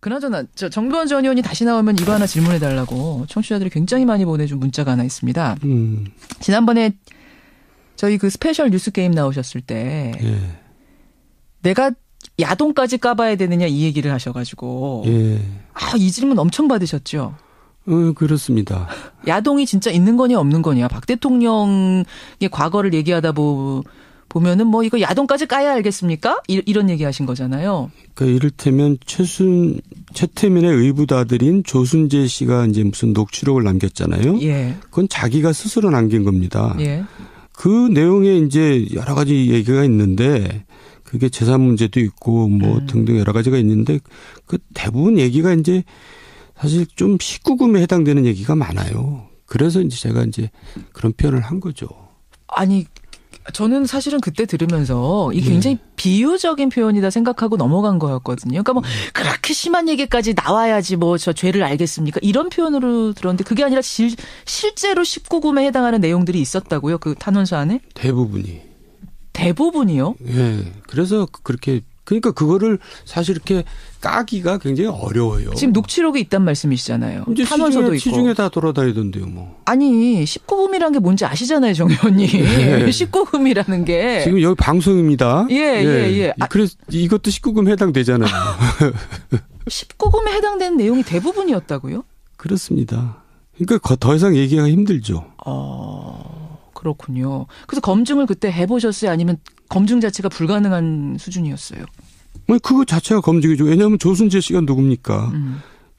그나저나 정두원 전 의원이 다시 나오면 이거 하나 질문해달라고 청취자들이 굉장히 많이 보내준 문자가 하나 있습니다. 지난번에 저희 그 스페셜 뉴스 게임 나오셨을 때 내가 야동까지 까봐야 되느냐 이 얘기를 하셔가지고 이 질문 엄청 받으셨죠? 그렇습니다. 야동이 진짜 있는 거냐 없는 거냐. 박 대통령의 과거를 얘기하다 보면은 뭐 이거 야동까지 까야 알겠습니까? 이런 얘기 하신 거잖아요. 그러니까 이를테면 최태민의 의붓아들인 조순재 씨가 이제 무슨 녹취록을 남겼잖아요. 예. 그건 자기가 스스로 남긴 겁니다. 예. 그 내용에 이제 여러 가지 얘기가 있는데 그게 재산 문제도 있고 뭐 등등 여러 가지가 있는데 그 대부분 얘기가 이제 사실 좀 19금에 해당되는 얘기가 많아요. 그래서 이제 제가 이제 그런 표현을 한 거죠. 아니, 저는 사실은 그때 들으면서 이게 굉장히 비유적인 표현이다 생각하고 넘어간 거였거든요. 그러니까 뭐 그렇게 심한 얘기까지 나와야지 뭐 저 죄를 알겠습니까? 이런 표현으로 들었는데 그게 아니라 실제로 19금에 해당하는 내용들이 있었다고요? 그 탄원서 안에? 대부분이요? 예. 그래서 그렇게 그러니까 그거를 사실 이렇게 까기가 굉장히 어려워요. 지금 녹취록이 있단 말씀이시잖아요. 이제 탄원서도 있고. 시중에 다 돌아다니던데요, 뭐. 아니 19금이라는 게 뭔지 아시잖아요, 정 의원님. 19금이라는 게. 지금 여기 방송입니다. 예. 그래서 이것도 19금 해당되잖아요. 19금에 해당되는 내용이 대부분이었다고요? 그렇습니다. 그러니까 더 이상 얘기가 힘들죠. 그렇군요. 그래서 검증을 그때 해보셨어요? 아니면 검증 자체가 불가능한 수준이었어요? 그거 자체가 검증이죠. 왜냐하면 조순재 씨가 누굽니까?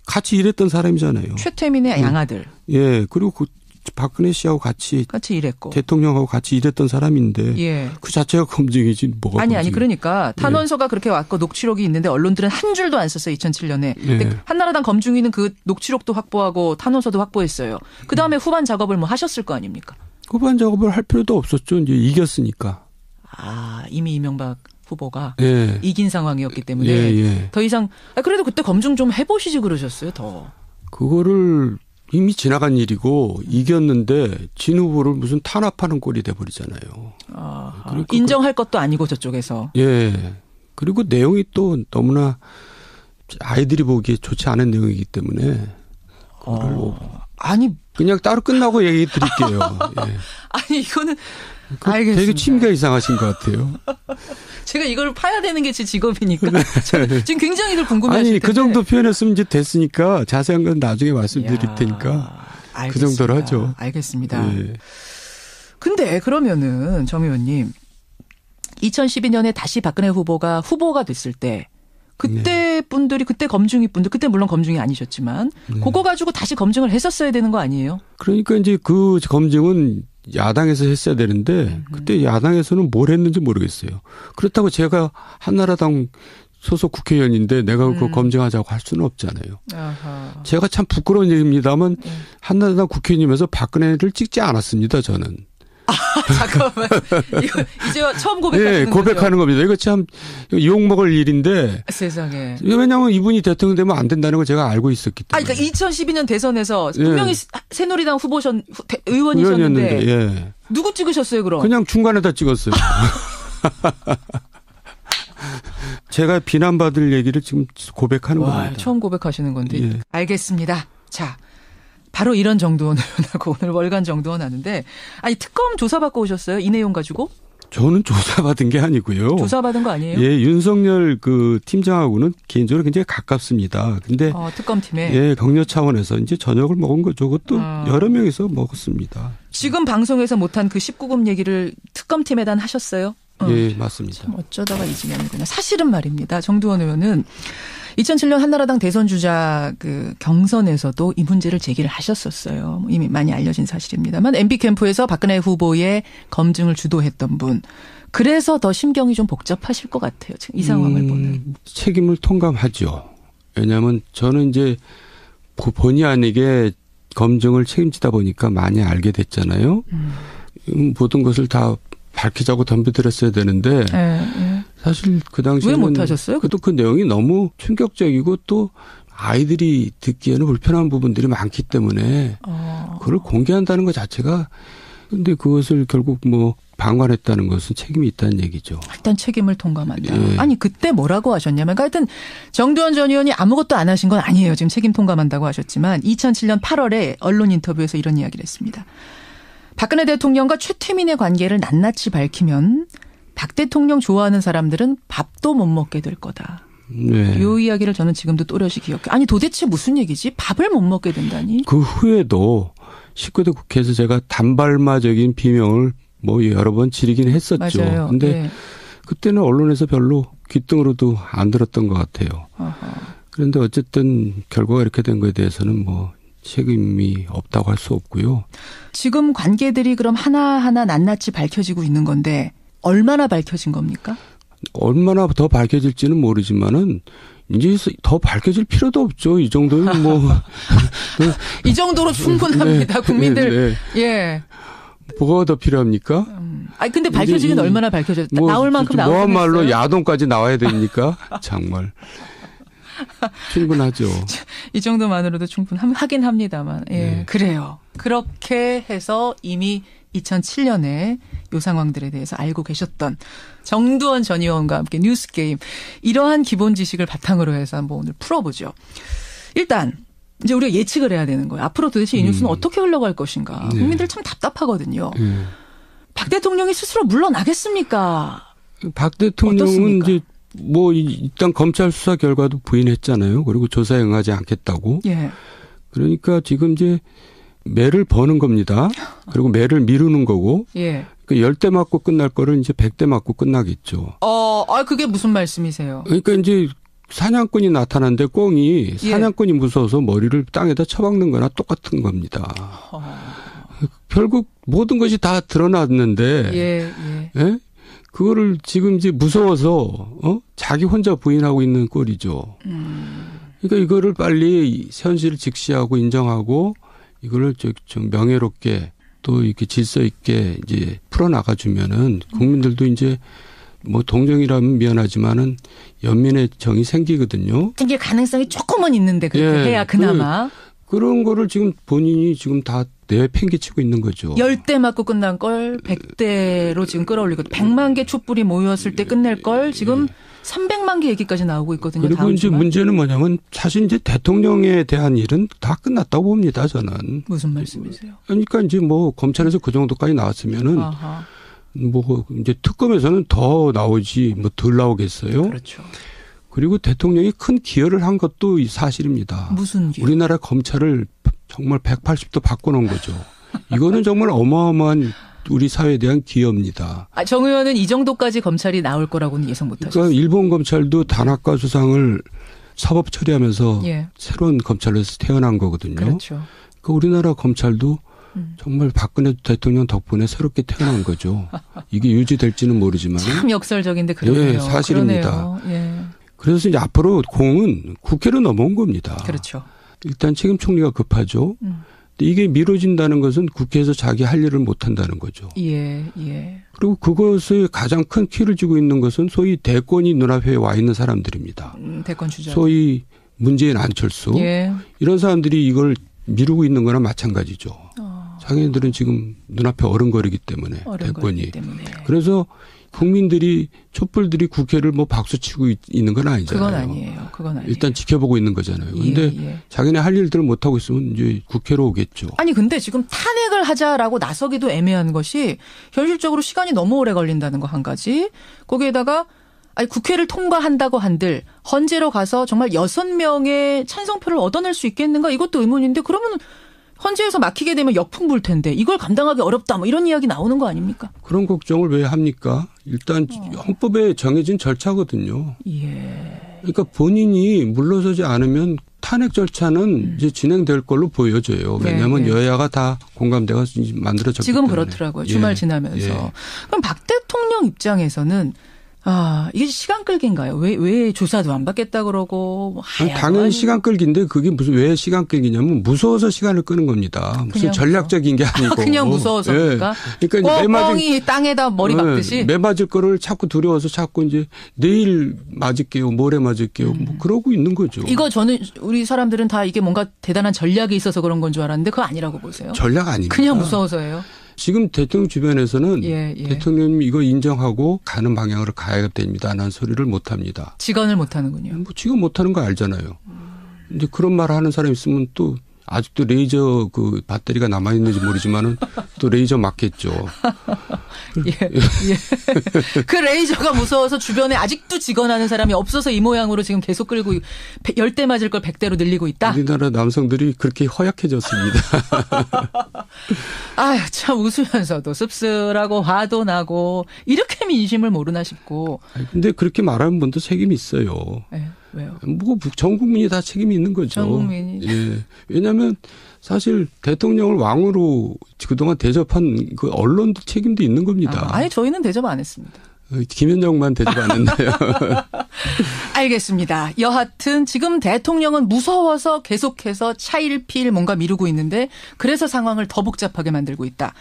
같이 일했던 사람이잖아요. 최태민의 양아들. 예. 그리고 그 박근혜 씨하고 같이 일했고. 대통령하고 같이 일했던 사람인데 그 자체가 검증이지 뭐가 아니 그러니까 탄원서가 그렇게 왔고 녹취록이 있는데 언론들은 한 줄도 안 썼어요. 2007년에. 근데 한나라당 검증위는 그 녹취록도 확보하고 탄원서도 확보했어요. 그다음에 후반 작업을 뭐 하셨을 거 아닙니까? 후반 작업을 할 필요도 없었죠. 이제 이겼으니까. 이미 이명박 후보가 이긴 상황이었기 때문에 더 이상 그래도 그때 검증 좀 해보시지 그러셨어요. 더. 그거를 이미 지나간 일이고 이겼는데 진 후보를 무슨 탄압하는 꼴이 돼버리잖아요. 인정할 것도 아니고 저쪽에서. 예. 그리고 내용이 또 너무나 아이들이 보기에 좋지 않은 내용이기 때문에 그거를 그냥 따로 끝나고 얘기 드릴게요. 예. 아니 이거는 알겠습니다. 되게 취미가 이상하신 것 같아요. 제가 이걸 파야 되는 게 제 직업이니까 지금 굉장히들 궁금해하실 텐데. 그 정도 표현했으면 이제 됐으니까 자세한 건 나중에 말씀드릴 테니까 그 정도로 하죠. 알겠습니다. 근데 그러면은 정 의원님 2012년에 다시 박근혜 후보가 됐을 때 그때 분들이 그때 검증이 분들 그때 물론 검증이 아니셨지만 그거 가지고 다시 검증을 했었어야 되는 거 아니에요? 그러니까 이제 그 검증은 야당에서 했어야 되는데 그때 야당에서는 뭘 했는지 모르겠어요. 그렇다고 제가 한나라당 소속 국회의원인데 내가 그거 검증하자고 할 수는 없잖아요. 제가 참 부끄러운 얘기입니다만 한나라당 국회의원이면서 박근혜를 찍지 않았습니다. 저는. 잠깐만. 이거 이제 처음 고백하시는 거죠? 고백하는 겁니다. 이거 참 욕먹을 일인데. 세상에. 왜냐하면 이분이 대통령 되면 안 된다는 걸 제가 알고 있었기 때문에. 그러니까 2012년 대선에서 분명히 새누리당 의원이셨는데 누구 찍으셨어요 그럼? 그냥 중간에다 찍었어요. 제가 비난받을 얘기를 지금 고백하는 겁니다. 처음 고백하시는 건데. 알겠습니다. 자. 바로 이런 정두원 의원하고 오늘 월간 정두원 하는데 특검 조사받고 오셨어요? 이 내용 가지고? 저는 조사받은 게 아니고요. 조사받은 거 아니에요? 윤석열 그 팀장하고는 개인적으로 굉장히 가깝습니다. 근데 특검팀에 격려 차원에서 이제 저녁을 먹은 거죠. 그것도 여러 명이서 먹었습니다. 지금 방송에서 못한 그 19금 얘기를 특검팀에다 하셨어요? 예, 맞습니다. 참 어쩌다가 이 지경이구나. 사실은 말입니다. 정두원 의원은 2007년 한나라당 대선 주자 그 경선에서도 이 문제를 제기를 하셨었어요. 이미 많이 알려진 사실입니다만 MB 캠프에서 박근혜 후보의 검증을 주도했던 분. 그래서 더 심경이 좀 복잡하실 것 같아요. 지금 이 상황을 보면. 책임을 통감하죠. 왜냐하면 저는 이제 본의 아니게 검증을 책임지다 보니까 많이 알게 됐잖아요. 모든 것을 다 밝히자고 덤벼들었어야 되는데 사실 그 당시에는 왜 못하셨어요? 또 그 내용이 너무 충격적이고 또 아이들이 듣기에는 불편한 부분들이 많기 때문에 그걸 공개한다는 것 자체가 근데 그것을 결국 뭐 방관했다는 것은 책임이 있다는 얘기죠. 일단 책임을 통감한다. 예. 아니 그때 뭐라고 하셨냐면 그러니까 하여튼 정두원 전 의원이 아무것도 안 하신 건 아니에요. 지금 책임 통감한다고 하셨지만 2007년 8월에 언론 인터뷰에서 이런 이야기를 했습니다. 박근혜 대통령과 최태민의 관계를 낱낱이 밝히면 박 대통령 좋아하는 사람들은 밥도 못 먹게 될 거다. 네. 이 이야기를 저는 지금도 또렷이 기억해. 아니 도대체 무슨 얘기지? 밥을 못 먹게 된다니? 그 후에도 19대 국회에서 제가 단발마적인 비명을 뭐 여러 번 지르긴 했었죠. 맞아요. 근데 네. 그때는 언론에서 별로 귓등으로도 안 들었던 것 같아요. 어허. 그런데 어쨌든 결과가 이렇게 된 거에 대해서는 뭐 책임이 없다고 할 수 없고요. 지금 관계들이 그럼 하나하나 낱낱이 밝혀지고 있는 건데 얼마나 밝혀진 겁니까? 얼마나 더 밝혀질지는 모르지만은 이제 더 밝혀질 필요도 없죠. 이 정도는 뭐. 이 정도로 충분합니다. 네, 국민들. 네. 예. 뭐가 더 필요합니까? 아니 근데 밝혀지긴 얼마나 밝혀졌다. 뭐 나올 만큼 나오긴 했어요. 뭐한말로 야동까지 나와야 됩니까? 정말. 충분하죠. 이 정도만으로도 충분하긴 합니다만. 예. 네. 그래요. 그렇게 해서 이미 2007년에 요 상황들에 대해서 알고 계셨던 정두원 전 의원과 함께 뉴스게임. 이러한 기본 지식을 바탕으로 해서 한번 오늘 풀어보죠. 일단 이제 우리가 예측을 해야 되는 거예요. 앞으로 도대체 이 뉴스는 어떻게 흘러갈 것인가. 네. 국민들 참 답답하거든요. 박 대통령이 스스로 물러나겠습니까? 박 대통령은 어떻습니까? 이제 뭐 일단 검찰 수사 결과도 부인했잖아요. 그리고 조사에 응하지 않겠다고. 예. 그러니까 지금 이제 매를 버는 겁니다. 그리고 매를 미루는 거고. 예. 그러니까 10대 맞고 끝날 거를 이제 100대 맞고 끝나겠죠. 그게 무슨 말씀이세요? 그러니까 이제 사냥꾼이 나타났는데 꽁이 사냥꾼이 무서워서 머리를 땅에다 쳐박는 거나 똑같은 겁니다. 결국 모든 것이 다 드러났는데. 예? 그거를 지금 이제 무서워서, 자기 혼자 부인하고 있는 꼴이죠. 그러니까 이거를 빨리 현실을 직시하고 인정하고 이거를 좀 명예롭게 또 이렇게 질서 있게 이제 풀어나가주면은 국민들도 이제 뭐 동정이라면 미안하지만은 연민의 정이 생기거든요. 생길 가능성이 조금은 있는데 그렇게 해야 그나마. 그런 거를 지금 본인이 지금 다 내팽개치고 있는 거죠. 10대 맞고 끝난 걸 100대로 지금 끌어올리고 100만 개 촛불이 모였을 때 끝낼 걸 지금 300만 개 얘기까지 나오고 있거든요. 그리고 다음 이제 주말. 문제는 뭐냐면 사실 이제 대통령에 대한 일은 다 끝났다고 봅니다. 저는. 무슨 말씀이세요? 그러니까 이제 뭐 검찰에서 그 정도까지 나왔으면은 아하. 뭐 이제 특검에서는 더 나오지 뭐 덜 나오겠어요. 그렇죠. 그리고 대통령이 큰 기여를 한 것도 사실입니다. 무슨 기여? 우리나라 검찰을 정말 180도 바꿔놓은 거죠. 이거는 정말 어마어마한 우리 사회에 대한 기여입니다. 정 의원은 이 정도까지 검찰이 나올 거라고는 예상 못하셨어요. 그러니까 일본 검찰도 단학과 수상을 사법 처리하면서 새로운 검찰로 태어난 거거든요. 그렇죠. 그러니까 우리나라 검찰도 정말 박근혜 대통령 덕분에 새롭게 태어난 거죠. 이게 유지될지는 모르지만. 참 역설적인데 그러네요. 예, 사실입니다. 그러네요. 예. 그래서 이제 앞으로 공은 국회로 넘어온 겁니다. 그렇죠. 일단 책임 총리가 급하죠. 근데 이게 미뤄진다는 것은 국회에서 자기 할 일을 못 한다는 거죠. 예. 그리고 그것의 가장 큰 키를 쥐고 있는 것은 소위 대권이 눈앞에 와 있는 사람들입니다. 대권 주자. 소위 문재인 안철수. 이런 사람들이 이걸 미루고 있는 거나 마찬가지죠. 자기네들은 지금 눈앞에 어른거리기 때문에 대권이. 그래서 국민들이 촛불들이 국회를 뭐 박수치고 있는 건 아니잖아요. 그건 아니에요. 일단 지켜보고 있는 거잖아요. 그런데 자기네 할 일들을 못 하고 있으면 이제 국회로 오겠죠. 아니 근데 지금 탄핵을 하자라고 나서기도 애매한 것이 현실적으로 시간이 너무 오래 걸린다는 거 한 가지. 거기에다가 국회를 통과한다고 한들 헌재로 가서 정말 6명의 찬성표를 얻어낼 수 있겠는가 이것도 의문인데 그러면 헌재에서 막히게 되면 역풍 불 텐데 이걸 감당하기 어렵다 뭐 이런 이야기 나오는 거 아닙니까? 그런 걱정을 왜 합니까? 일단 헌법에 정해진 절차거든요. 그러니까 본인이 물러서지 않으면 탄핵 절차는 이제 진행될 걸로 보여져요. 왜냐하면 여야가 다 공감대가 만들어졌기 지금 때문에. 그렇더라고요. 주말 지나면서. 그럼 박 대통령 입장에서는 이게 시간 끌기인가요? 왜 조사도 안 받겠다 그러고. 당연히 시간 끌기인데 그게 왜 시간 끌기냐면 무서워서 시간을 끄는 겁니다. 무슨 전략적인 게 아니고. 그냥 무서워서입니까? 그러니까 뻥이 땅에다 머리 박듯이. 매 맞을 거를 자꾸 두려워서 자꾸 이제 내일 맞을게요. 모레 맞을게요. 뭐 그러고 있는 거죠. 이거 저는 우리 사람들은 다 이게 뭔가 대단한 전략이 있어서 그런 건 줄 알았는데 그거 아니라고 보세요. 전략 아닙니다. 그냥 무서워서예요. 지금 대통령 주변에서는 예. 대통령님 이거 인정하고 가는 방향으로 가야 됩니다라는 소리를 못 합니다. 직언을 못 하는군요. 뭐 직언 못 하는 거 알잖아요. 근데 그런 말 하는 사람 있으면 또 아직도 레이저 그 배터리가 남아 있는지 모르지만은 또 레이저 맞겠죠. 예. 그 레이저가 무서워서 주변에 아직도 직언하는 사람이 없어서 이 모양으로 지금 계속 끌고 10대 맞을 걸 100대로 늘리고 있다. 우리나라 남성들이 그렇게 허약해졌습니다. 아유, 참 웃으면서도 씁쓸하고 화도 나고 이렇게 민심을 모르나 싶고. 근데 그렇게 말하는 분도 책임이 있어요. 네, 왜요? 뭐 전 국민이 다 책임이 있는 거죠. 전 국민이. 예. 왜냐하면 사실 대통령을 왕으로 그동안 대접한 그 언론도 책임도 있는 겁니다. 아니 저희는 대접 안 했습니다. 김현정만 대접 안 했나요? 알겠습니다. 여하튼 지금 대통령은 무서워서 계속해서 차일피일 뭔가 미루고 있는데 그래서 상황을 더 복잡하게 만들고 있다.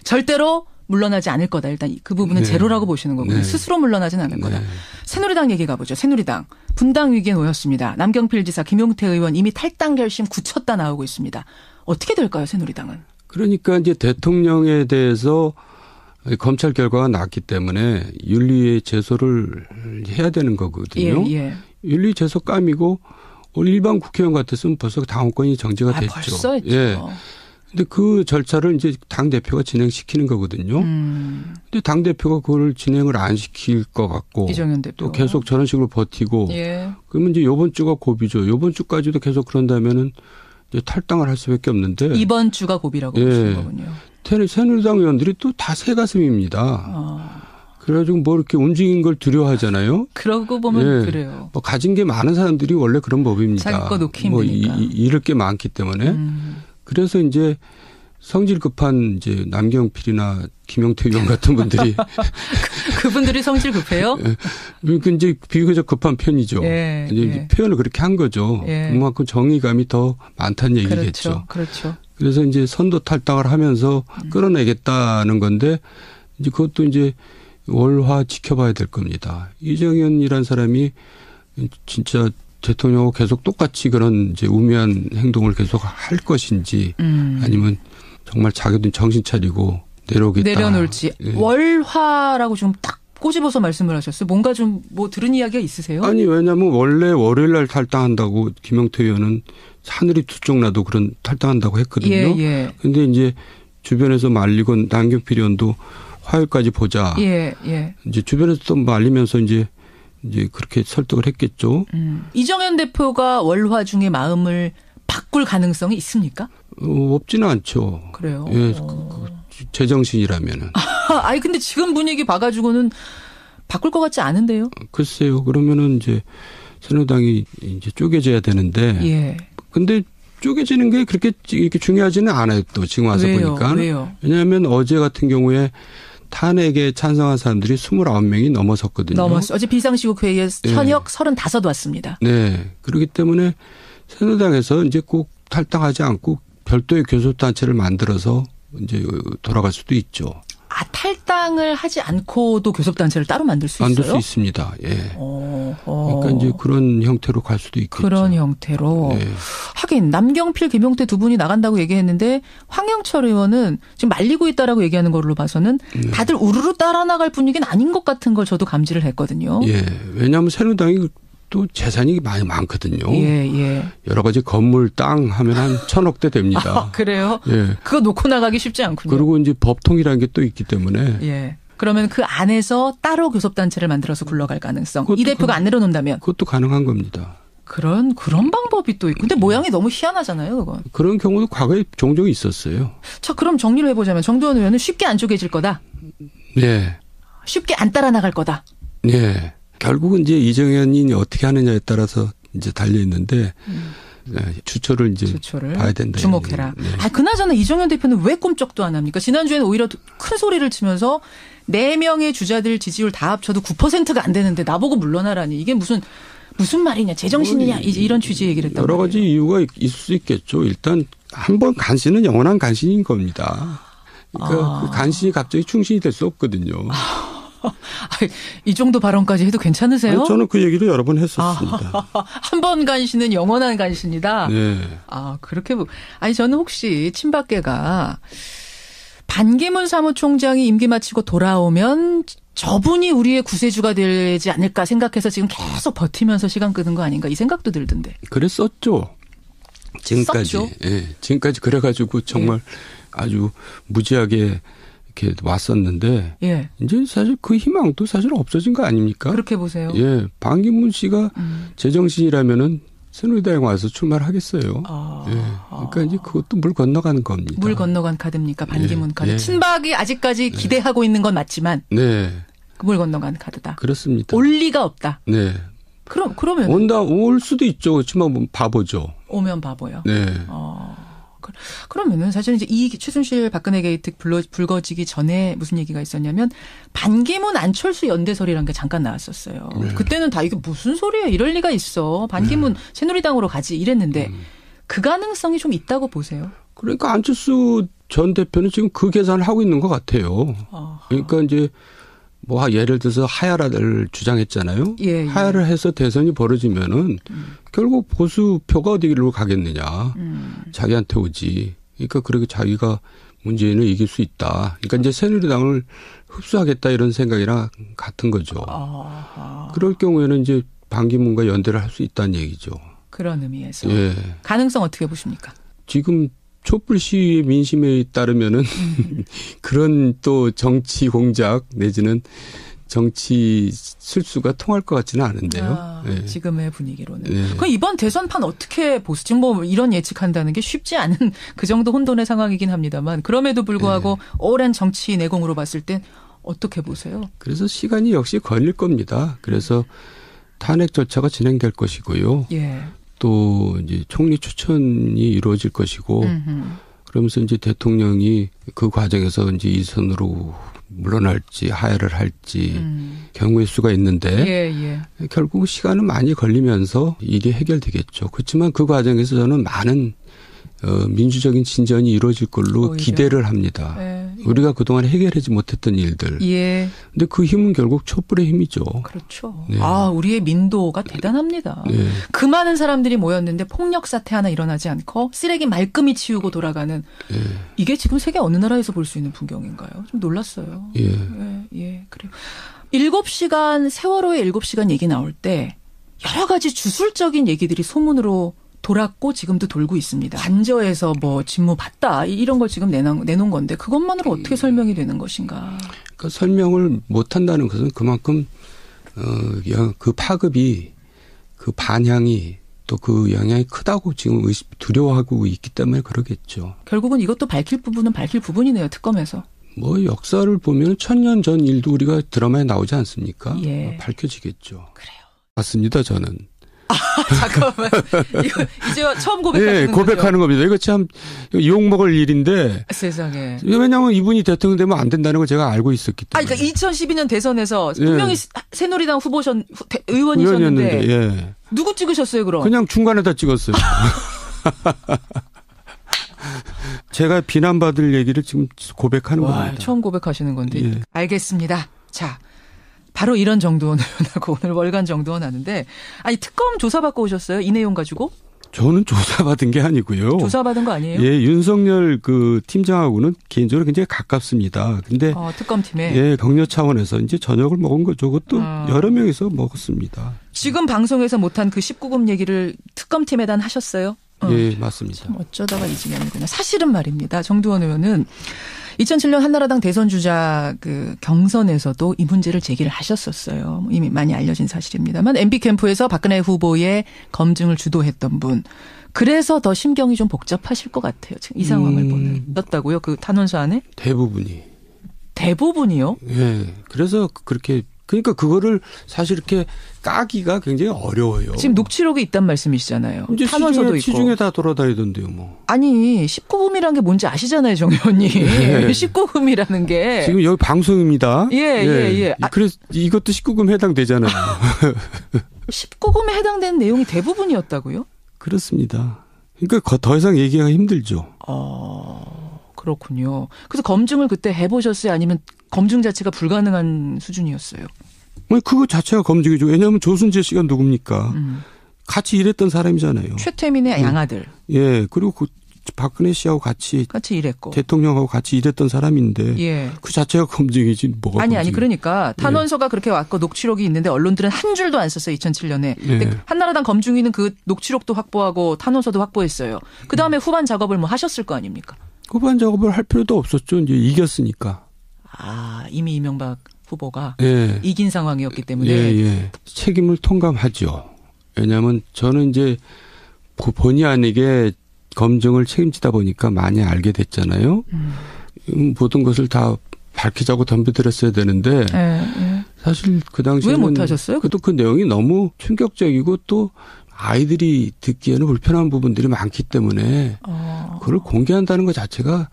절대로 물러나지 않을 거다. 일단 그 부분은 제로라고 보시는 거고요. 네. 스스로 물러나진 않을 거다. 새누리당 얘기 가보죠. 새누리당. 분당 위기에 놓였습니다. 남경필 지사, 김용태 의원 이미 탈당 결심 굳혔다 나오고 있습니다. 어떻게 될까요, 새누리당은? 그러니까 이제 대통령에 대해서 검찰 결과가 났기 때문에 윤리 제소를 해야 되는 거거든요. 예. 윤리 제소 까미고 일반 국회의원 같았으면 벌써 당원권이 정지가 됐죠. 벌써 했죠. 예. 근데 그 절차를 이제 당대표가 진행시키는 거거든요. 근데 당대표가 그걸 진행을 안 시킬 것 같고. 이정현 대표. 또 계속 저런 식으로 버티고. 예. 그러면 이제 요번 주가 고비죠. 요번 주까지도 계속 그런다면은 이제 탈당을 할 수밖에 없는데. 이번 주가 고비라고 보시는 거군요. 새누리당 의원들이 또 다 새가슴입니다. 그래가지고 뭐 이렇게 움직인 걸 두려워하잖아요. 그러고 보면 그래요. 뭐 가진 게 많은 사람들이 원래 그런 법입니다. 자기 거 놓기 뭐 힘드니까. 잃을 게 많기 때문에. 그래서 이제 성질 급한 이제 남경필이나 김용태 의원 같은 분들이 그분들이 성질 급해요? 그러니까 이제 비교적 급한 편이죠. 이제 표현을 그렇게 한 거죠. 그만큼 정의감이 더 많다는 얘기겠죠. 그렇죠. 그래서 이제 선도 탈당을 하면서 끌어내겠다는 건데 이제 그것도 이제 월화 지켜봐야 될 겁니다. 이정현이란 사람이 진짜 대통령하고 계속 똑같이 그런 이제 우매한 행동을 계속 할 것인지 아니면 정말 자기도 정신 차리고 내려놓을지. 월화라고 좀 딱 꼬집어서 말씀을 하셨어요. 뭔가 좀 뭐 들은 이야기가 있으세요? 아니 왜냐하면 원래 월요일 날 탈당한다고 김용태 의원은 하늘이 두 쪽 나도 그런 탈당한다고 했거든요. 근데 이제 주변에서 말리고 남경필 의원도 화요일까지 보자. 이제 주변에서 또 말리면서 이제 그렇게 설득을 했겠죠. 이정현 대표가 월화 중에 마음을 바꿀 가능성이 있습니까? 없지는 않죠. 그래요. 예, 제정신이라면은. 아니 근데 지금 분위기 봐가지고는 바꿀 것 같지 않은데요. 글쎄요. 그러면은 이제 새누리당이 이제 쪼개져야 되는데. 근데 쪼개지는 게 그렇게 이렇게 중요하지는 않아요. 또 지금 와서 보니까. 왜요? 왜냐하면 어제 같은 경우에 탄핵에 찬성한 사람들이 29명이 넘어섰거든요. 넘었어요. 어제 비상시국 회의에 현역 35 왔습니다. 네. 그렇기 때문에 새누리당에서 이제 꼭 탈당하지 않고 별도의 교섭단체를 만들어서 이제 돌아갈 수도 있죠. 탈당을 하지 않고도 교섭단체를 따로 만들 수 있어요? 만들 수 있습니다. 예. 그러니까 이제 그런 형태로 갈 수도 있겠죠. 그런 형태로. 하긴 남경필, 김용태 두 분이 나간다고 얘기했는데 황영철 의원은 지금 말리고 있다라고 얘기하는 걸로 봐서는 다들 우르르 따라 나갈 분위기는 아닌 것 같은 걸 저도 감지를 했거든요. 예. 왜냐하면 새누리당이 또 재산이 많이 많거든요. 예. 여러 가지 건물, 땅 하면 한 1,000억대 됩니다. 그래요? 예. 그거 놓고 나가기 쉽지 않군요. 그리고 이제 법통이라는 게 또 있기 때문에. 예. 그러면 그 안에서 따로 교섭단체를 만들어서 굴러갈 가능성. 이 대표가 안 내려놓는다면. 그것도 가능한 겁니다. 그런 방법이 또 있고. 근데 모양이 너무 희한하잖아요, 그건. 그런 경우도 과거에 종종 있었어요. 자, 그럼 정리를 해보자면 정두원 의원은 쉽게 안 쪼개질 거다. 네. 쉽게 안 따라 나갈 거다. 네. 결국은 이제 이정현이 어떻게 하느냐에 따라서 이제 달려 있는데 주초를 봐야 된다. 주목해라. 그나저나 이정현 대표는 왜 꼼짝도 안 합니까? 지난주에는 오히려 큰 소리를 치면서 4명의 주자들 지지율 다 합쳐도 9%가 안 되는데 나보고 물러나라니. 이게 무슨 말이냐. 제정신이냐. 이런 취지의 얘기를 했단 여러 가지 말이에요. 이유가 있을 수 있겠죠. 일단 한 번 간신은 영원한 간신인 겁니다. 그러니까 그 간신이 갑자기 충신이 될 수 없거든요. 이 정도 발언까지 해도 괜찮으세요? 아니, 저는 그 얘기를 여러 번 했었습니다. 한 번 간신은 영원한 간신이다. 네. 그렇게. 아니 저는 혹시 친박계가 반기문 사무총장이 임기 마치고 돌아오면 저분이 우리의 구세주가 되지 않을까 생각해서 지금 계속 버티면서 시간 끄는 거 아닌가 이 생각도 들던데. 그랬었죠. 지금까지. 썼죠? 예, 지금까지 그래가지고 정말 아주 무지하게 이렇게 왔었는데 이제 사실 그 희망도 사실 없어진 거 아닙니까? 그렇게 보세요. 예, 반기문 씨가 제정신이라면은 새누리당에 와서 출마를 하겠어요. 그러니까 이제 그것도 물 건너가는 겁니다. 물 건너간 카드입니까? 반기문 카드. 친박이 아직까지 기대하고 있는 건 맞지만 물 건너간 카드다. 그렇습니다. 올 리가 없다. 네. 그러면 올 수도 있죠. 그렇지만 바보죠. 오면 바보요. 네. 그러면은 사실 이제 이 최순실 박근혜 게이트 불거지기 전에 무슨 얘기가 있었냐면 반기문 안철수 연대설이라는 게 잠깐 나왔었어요. 그때는 다 이게 무슨 소리야 이럴 리가 있어. 반기문 새누리당으로 가지 이랬는데 그 가능성이 좀 있다고 보세요. 그러니까 안철수 전 대표는 지금 그 계산을 하고 있는 것 같아요. 그러니까 이제 뭐 예를 들어서 하야를 주장했잖아요. 하야를 해서 대선이 벌어지면은 결국 보수표가 어디로 가겠느냐. 자기한테 오지. 그러니까 그렇게 자기가 문재인을 이길 수 있다. 그러니까 이제 새누리당을 흡수하겠다 이런 생각이랑 같은 거죠. 그럴 경우에는 이제 반기문과 연대를 할 수 있다는 얘기죠. 그런 의미에서. 가능성 어떻게 보십니까? 지금 촛불 시위 민심에 따르면은 그런 또 정치 공작 내지는 정치 실수가 통할 것 같지는 않은데요. 지금의 분위기로는. 그럼 이번 대선판 어떻게 보세요? 지금 뭐 이런 예측한다는 게 쉽지 않은 그 정도 혼돈의 상황이긴 합니다만 그럼에도 불구하고 오랜 정치 내공으로 봤을 땐 어떻게 보세요? 그래서 시간이 역시 걸릴 겁니다. 그래서 탄핵 절차가 진행될 것이고요. 또 이제 총리 추천이 이루어질 것이고 그러면서 이제 대통령이 그 과정에서 이제 이선으로 물러날지 하야를 할지 경우의 수가 있는데 결국 시간은 많이 걸리면서 일이 해결되겠죠. 그렇지만 그 과정에서 저는 많은 민주적인 진전이 이루어질 걸로 오히려? 기대를 합니다. 우리가 그동안 해결하지 못했던 일들. 근데 그 힘은 결국 촛불의 힘이죠. 그렇죠. 우리의 민도가 대단합니다. 그 많은 사람들이 모였는데 폭력 사태 하나 일어나지 않고 쓰레기 말끔히 치우고 돌아가는 이게 지금 세계 어느 나라에서 볼 수 있는 풍경인가요? 좀 놀랐어요. 그래요. 7시간 세월호의 7시간 얘기 나올 때 여러 가지 주술적인 얘기들이 소문으로 돌았고 지금도 돌고 있습니다. 관저에서 뭐 직무 봤다 이런 걸 지금 내놓은 건데 그것만으로 어떻게 설명이 되는 것인가? 그러니까 설명을 못한다는 것은 그만큼 그 파급이 그 반향이 또 그 영향이 크다고 지금 두려워하고 있기 때문에 그러겠죠. 결국은 이것도 밝힐 부분은 밝힐 부분이네요. 특검에서. 뭐 역사를 보면 1000년 전 일도 우리가 드라마에 나오지 않습니까? 밝혀지겠죠. 그래요. 맞습니다. 저는. 잠깐만. 이거 이제 처음 고백하는 고백하는 겁니다. 이거 참 욕먹을 일인데. 세상에. 왜냐하면 이분이 대통령 되면 안 된다는 걸 제가 알고 있었기 때문에. 그러니까 2012년 대선에서 분명히 새누리당 의원이셨는데 누구 찍으셨어요 그럼? 그냥 중간에다 찍었어요. 제가 비난받을 얘기를 지금 고백하는 겁니다. 처음 고백하시는 건데. 알겠습니다. 자. 바로 이런 정두원 의원하고 오늘 월간 정두원 하는데 특검 조사받고 오셨어요? 이 내용 가지고? 저는 조사받은 게 아니고요. 조사받은 거 아니에요? 윤석열 그 팀장하고는 개인적으로 굉장히 가깝습니다. 근데 특검팀에 격려 차원에서 이제 저녁을 먹은 거죠. 그것도 여러 명이서 먹었습니다. 지금 방송에서 못한 그 19금 얘기를 특검팀에다 하셨어요? 맞습니다. 참 어쩌다가 이 지경이구나. 사실은 말입니다. 정두원 의원은 2007년 한나라당 대선 주자 그 경선에서도 이 문제를 제기를 하셨었어요. 이미 많이 알려진 사실입니다만 MB 캠프에서 박근혜 후보의 검증을 주도했던 분. 그래서 더 심경이 좀 복잡하실 것 같아요. 지금 이 상황을 보는. 어떻다고요? 그 탄원서 안에? 대부분이요? 그래서 그렇게 그러니까 그거를 사실 이렇게 까기가 굉장히 어려워요. 지금 녹취록이 있단 말씀이시잖아요. 이제 탄원서도 있고. 시중에 다 돌아다니던데요, 뭐. 아니 19금이라는 게 뭔지 아시잖아요, 정 의원님. 19금이라는 게. 지금 여기 방송입니다. 그래서 이것도 19금 해당되잖아요. 19금에 해당되는 내용이 대부분이었다고요? 그렇습니다. 그러니까 더 이상 얘기하기가 힘들죠. 그렇군요. 그래서 검증을 그때 해보셨어요? 아니면 검증 자체가 불가능한 수준이었어요? 그거 자체가 검증이죠. 왜냐하면 조순재 씨가 누굽니까? 같이 일했던 사람이잖아요. 최태민의 양아들. 그리고 박근혜 씨하고 같이 일했고 대통령하고 같이 일했던 사람인데 예. 그 자체가 검증이지 뭐가 아니 검증이. 그러니까 탄원서가 그렇게 왔고 녹취록이 있는데 언론들은 한 줄도 안 썼어요. 2007년에. 근데 한나라당 검증위는 그 녹취록도 확보하고 탄원서도 확보했어요. 그다음에 후반 작업을 뭐 하셨을 거 아닙니까? 후반 작업을 할 필요도 없었죠. 이제 이겼으니까. 이미 이명박 후보가 예. 이긴 상황이었기 때문에. 예. 책임을 통감하죠. 왜냐하면 저는 이제 본의 아니게 검증을 책임지다 보니까 많이 알게 됐잖아요. 모든 것을 다 밝히자고 덤벼들었어야 되는데 사실 그 당시에는 왜 못하셨어요? 그 내용이 너무 충격적이고 또 아이들이 듣기에는 불편한 부분들이 많기 때문에 그걸 공개한다는 것 자체가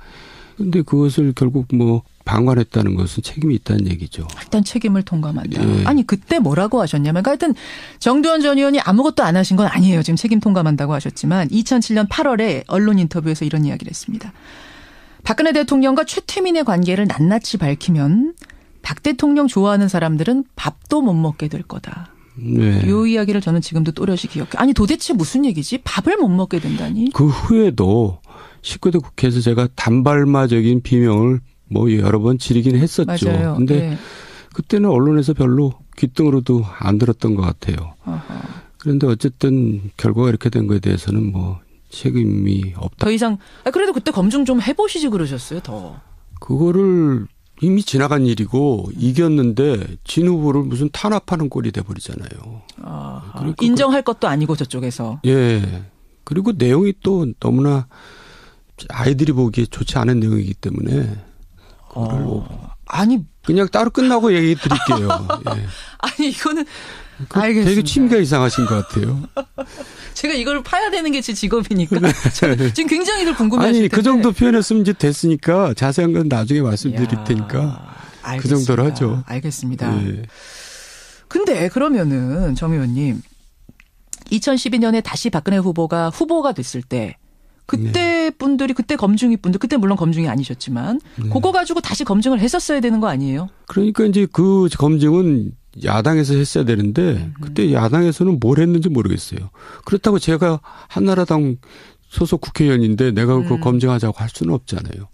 근데 그것을 결국 뭐 방관했다는 것은 책임이 있다는 얘기죠. 일단 책임을 통감한다. 예. 아니 그때 뭐라고 하셨냐면 하여튼 정두원 전 의원이 아무것도 안 하신 건 아니에요. 지금 책임 통감한다고 하셨지만 2007년 8월에 언론 인터뷰에서 이런 이야기를 했습니다. 박근혜 대통령과 최태민의 관계를 낱낱이 밝히면 박 대통령 좋아하는 사람들은 밥도 못 먹게 될 거다. 네. 이 이야기를 저는 지금도 또렷이 기억해요. 아니 도대체 무슨 얘기지? 밥을 못 먹게 된다니? 그 후에도 19대 국회에서 제가 단발마적인 비명을 뭐 여러 번 지르긴 했었죠. 맞아요. 근데 네. 그때는 언론에서 별로 귓등으로도 안 들었던 것 같아요. 그런데 어쨌든 결과가 이렇게 된 거에 대해서는 뭐 책임이 없다. 더 이상 그래도 그때 검증 좀 해보시지 그러셨어요. 더. 그거를 이미 지나간 일이고 이겼는데 진 후보를 무슨 탄압하는 꼴이 돼버리잖아요. 인정할 것도 아니고 저쪽에서. 예. 그리고 내용이 또 너무나 아이들이 보기에 좋지 않은 내용이기 때문에 아니 그냥 따로 끝나고 얘기 드릴게요. 예. 아니 이거는 알겠습니다. 되게 취미가 이상하신 것 같아요. 제가 이걸 파야 되는 게 제 직업이니까 지금 굉장히들 궁금해하실 텐데. 아니 그 정도 표현했으면 이제 됐으니까 자세한 건 나중에 말씀드릴 테니까 알겠습니다. 그 정도로 하죠. 알겠습니다. 예. 근데 그러면은 정 의원님 2012년에 다시 박근혜 후보가 됐을 때 그때 분들이 그때 검증이 분들 그때 물론 검증이 아니셨지만 그거 가지고 다시 검증을 했었어야 되는 거 아니에요? 그러니까 이제 그 검증은 야당에서 했어야 되는데 그때 야당에서는 뭘 했는지 모르겠어요. 그렇다고 제가 한나라당 소속 국회의원인데 내가 그거 검증하자고 할 수는 없잖아요.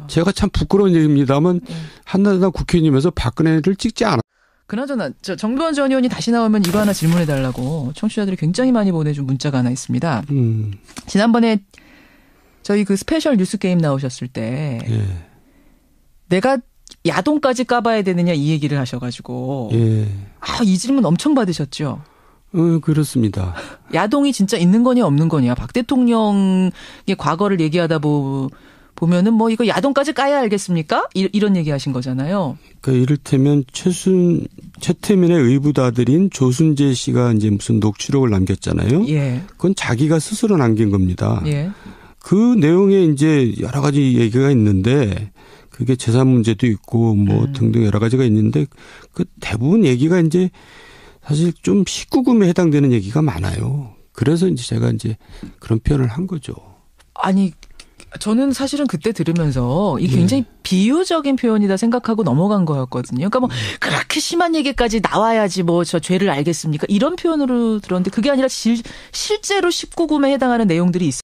제가 참 부끄러운 얘기입니다만 한나라당 국회의원이면서 박근혜를 찍지 않았어요. 그나저나 정두원 전 의원이 다시 나오면 이거 하나 질문해달라고 청취자들이 굉장히 많이 보내준 문자가 하나 있습니다. 지난번에 저희 그 스페셜 뉴스 게임 나오셨을 때 내가 야동까지 까봐야 되느냐 이 얘기를 하셔가지고 이 질문 엄청 받으셨죠? 그렇습니다. 야동이 진짜 있는 거냐 없는 거냐 박 대통령의 과거를 얘기하다 보면은 뭐 이거 야동까지 까야 알겠습니까? 이런 얘기 하신 거잖아요. 그러니까 이를테면 최태민의 의붓아들인 조순재 씨가 이제 무슨 녹취록을 남겼잖아요. 예. 그건 자기가 스스로 남긴 겁니다. 예. 그 내용에 이제 여러 가지 얘기가 있는데 그게 재산 문제도 있고 뭐 등등 여러 가지가 있는데 그 대부분 얘기가 이제 사실 좀 19금에 해당되는 얘기가 많아요. 그래서 이제 제가 이제 그런 표현을 한 거죠. 아니 저는 사실은 그때 들으면서 이게 굉장히 비유적인 표현이다 생각하고 넘어간 거였거든요. 그러니까 뭐 그렇게 심한 얘기까지 나와야지 뭐 저 죄를 알겠습니까? 이런 표현으로 들었는데 그게 아니라 실제로 19금에 해당하는 내용들이 있어요.